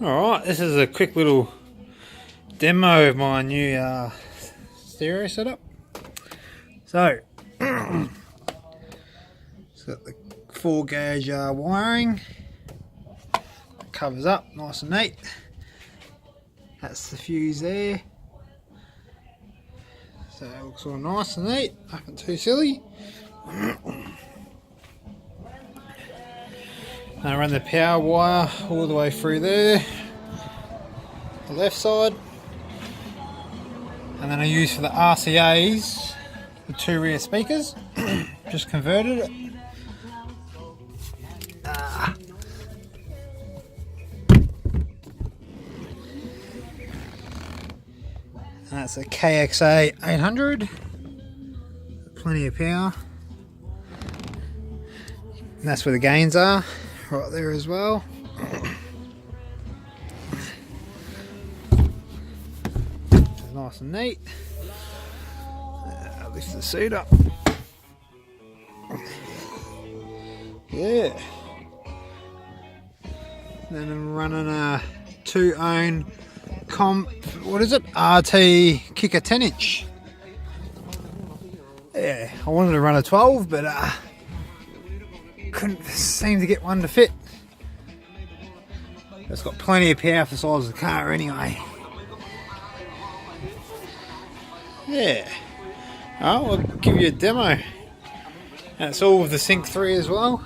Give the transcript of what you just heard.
Alright, this is a quick little demo of my new stereo setup. So, it's got the 4 gauge wiring, it covers up nice and neat. That's the fuse there, so it looks all nice and neat, nothing too silly. I run the power wire all the way through there, the left side, and then I use for the RCAs the 2 rear speakers. Just converted it. That's a KXA 800, plenty of power, and that's where the gains are, right there as well. Nice and neat. I'll lift the seat up. Yeah. Then I'm running a 2-ohm comp, what is it? RT kicker 10-inch. Yeah, I wanted to run a 12, but couldn't seem to get one to fit. It's got plenty of power for the size of the car anyway. Yeah. I'll give you a demo. That's all with the Sync 3 as well.